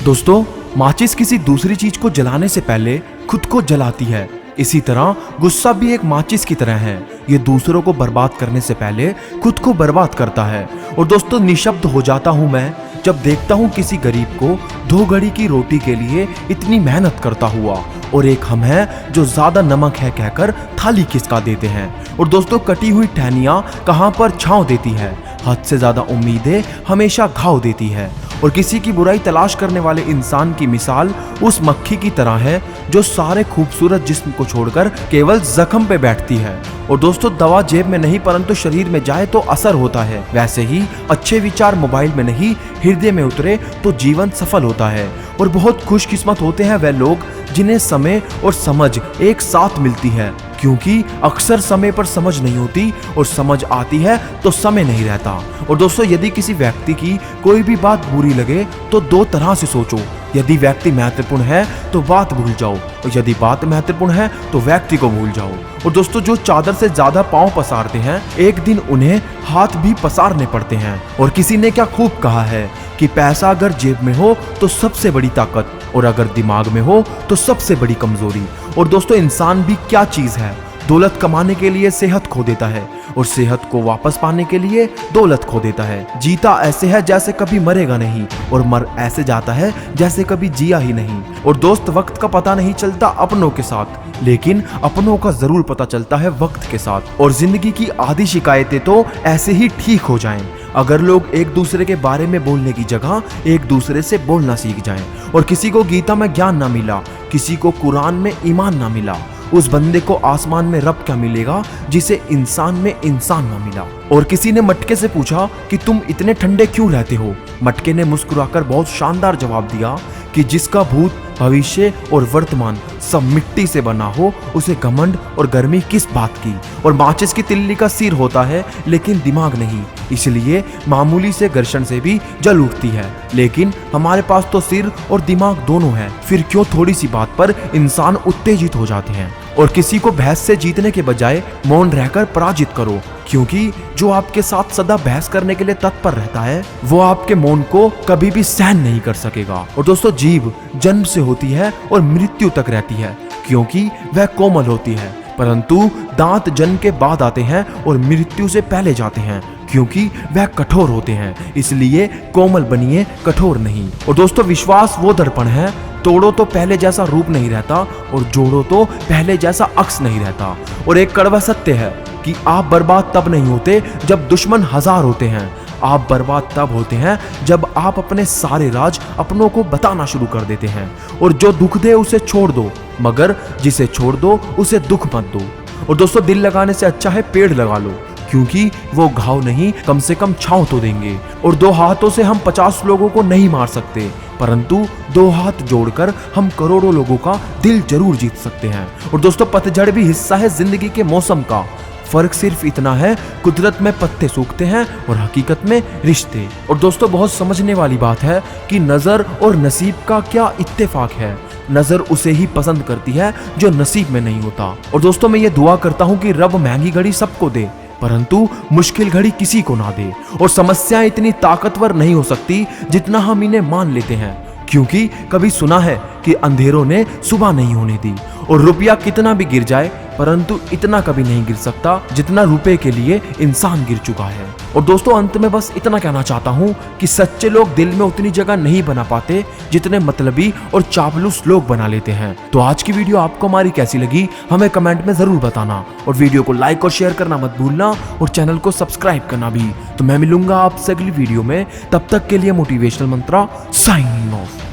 दोस्तों, माचिस किसी दूसरी चीज को जलाने से पहले खुद को जलाती है। इसी तरह गुस्सा भी एक माचिस की तरह है। ये दूसरों को बर्बाद करने से पहले खुद को बर्बाद करता है। और दोस्तों, निशब्द हो जाता हूँ मैं जब देखता हूँ किसी गरीब को 2 घड़ी की रोटी के लिए इतनी मेहनत करता हुआ, और एक हम हैं जो ज्यादा नमक है कहकर थाली खिसका देते हैं। और दोस्तों, कटी हुई टहनियाँ कहाँ पर छांव देती है, हद से ज्यादा उम्मीदें हमेशा घाव देती है। और किसी की बुराई तलाश करने वाले इंसान की मिसाल उस मक्खी की तरह है जो सारे खूबसूरत जिस्म को छोड़कर केवल जख्म पे बैठती है। और दोस्तों, दवा जेब में नहीं परंतु शरीर में जाए तो असर होता है। वैसे ही अच्छे विचार मोबाइल में नहीं हृदय में उतरे तो जीवन सफल होता है। और बहुत खुशकिस्मत होते हैं वह लोग जिन्हें समय और समझ एक साथ मिलती है, क्योंकि अक्सर समय पर समझ नहीं होती और समझ आती है तो समय नहीं रहता। और दोस्तों, यदि किसी व्यक्ति की कोई भी बात बुरी लगे तो 2 तरह से सोचो। यदि व्यक्ति महत्वपूर्ण है तो बात भूल जाओ, और यदि बात महत्वपूर्ण है तो व्यक्ति को भूल जाओ। और दोस्तों, जो चादर से ज्यादा पांव पसारते हैं एक दिन उन्हें हाथ भी पसारने पड़ते हैं। और किसी ने क्या खूब कहा है कि पैसा अगर जेब में हो तो सबसे बड़ी ताकत, और अगर दिमाग में हो तो सबसे बड़ी कमजोरी। और दोस्तों, इंसान भी क्या चीज है, दौलत कमाने के लिए सेहत खो देता है, और सेहत को वापस पाने के लिए दौलत खो देता है। जीता ऐसे है जैसे कभी मरेगा नहीं, और मर ऐसे जाता है जैसे कभी जिया ही नहीं। और दोस्त, वक्त का पता नहीं चलता अपनों के साथ, लेकिन अपनों का जरूर पता चलता है वक्त के साथ। और जिंदगी की आधी शिकायतें तो ऐसे ही ठीक हो जाएं अगर लोग एक दूसरे के बारे में बोलने की जगह एक दूसरे से बोलना सीख जाएं। और किसी को गीता में ज्ञान ना मिला, किसी को कुरान में ईमान ना मिला, उस बंदे को आसमान में रब क्या मिलेगा जिसे इंसान में इंसान ना मिला। और किसी ने मटके से पूछा कि तुम इतने ठंडे क्यों रहते हो। मटके ने मुस्कुराकर बहुत शानदार जवाब दिया कि जिसका भूत, भविष्य और वर्तमान सब मिट्टी से बना हो उसे घमंड और गर्मी किस बात की। और माचिस की तिल्ली का सिर होता है लेकिन दिमाग नहीं, इसलिए मामूली से घर्षण से भी जल उठती है। लेकिन हमारे पास तो सिर और दिमाग दोनों है, फिर क्यों थोड़ी सी बात पर इंसान उत्तेजित हो जाते हैं। और किसी को बहस से जीतने के बजाय मौन रहकर पराजित करो, क्योंकि जो आपके साथ सदा बहस करने के लिए तत्पर रहता है वो आपके मौन को कभी भी सहन नहीं कर सकेगा। और दोस्तों, जीभ जन्म से होती है और मृत्यु तक रहती है, क्योंकि वह कोमल होती है, परंतु दांत जन्म के बाद आते हैं और मृत्यु से पहले जाते हैं, क्योंकि वह कठोर होते हैं। इसलिए कोमल बनिए, कठोर नहीं। और दोस्तों, विश्वास वो दर्पण है, तोड़ो तो पहले जैसा रूप नहीं रहता, और जोड़ो तो पहले जैसा अक्स नहीं रहता। और एक कड़वा सत्य है कि आप बर्बाद तब नहीं होते जब दुश्मन 1000 होते हैं, आप बर्बाद तब होते हैं जब आप अपने सारे राज अपनों को बताना शुरू कर देते हैं। और जो दुख दे उसे छोड़ दो, मगर जिसे छोड़ दो उसे दुख मत दो। और दोस्तों, दिल लगाने से अच्छा है पेड़ लगा लो, क्योंकि वो घाव नहीं कम से कम छांव तो देंगे। और 2 हाथों से हम 50 लोगों को नहीं मार सकते, परंतु 2 हाथ जोड़कर हम करोड़ों लोगों का दिल जरूर जीत सकते हैं। और दोस्तों, पतझड़ भी हिस्सा है जिंदगी के मौसम का, फर्क सिर्फ इतना है कुदरत में पत्ते सूखते हैं और हकीकत में रिश्ते। और दोस्तों, बहुत समझने वाली बात है कि नजर और नसीब का क्या इत्तेफाक है। नजर उसे ही पसंद करती है जो नसीब में नहीं होता। और दोस्तों, मैं ये दुआ करता हूँ कि रब महंगी घड़ी सबको दे, परंतु मुश्किल घड़ी किसी को ना दे। और समस्याएं इतनी ताकतवर नहीं हो सकती जितना हम इन्हें मान लेते हैं, क्योंकि कभी सुना है कि अंधेरों ने सुबह नहीं होने दी। और रुपया कितना भी गिर जाए परंतु इतना कभी नहीं गिर सकता जितना रुपए के लिए इंसान गिर चुका है। और दोस्तों, अंत में बस इतना कहना चाहता हूँ कि सच्चे लोग दिल में उतनी जगह नहीं बना पाते जितने मतलबी और चापलूस लोग बना लेते हैं। तो आज की वीडियो आपको हमारी कैसी लगी हमें कमेंट में जरूर बताना, और वीडियो को लाइक और शेयर करना मत भूलना, और चैनल को सब्सक्राइब करना भी। तो मैं मिलूंगा आपसे अगली वीडियो में, तब तक के लिए मोटिवेशनल मंत्रा साइनिंग ऑफ।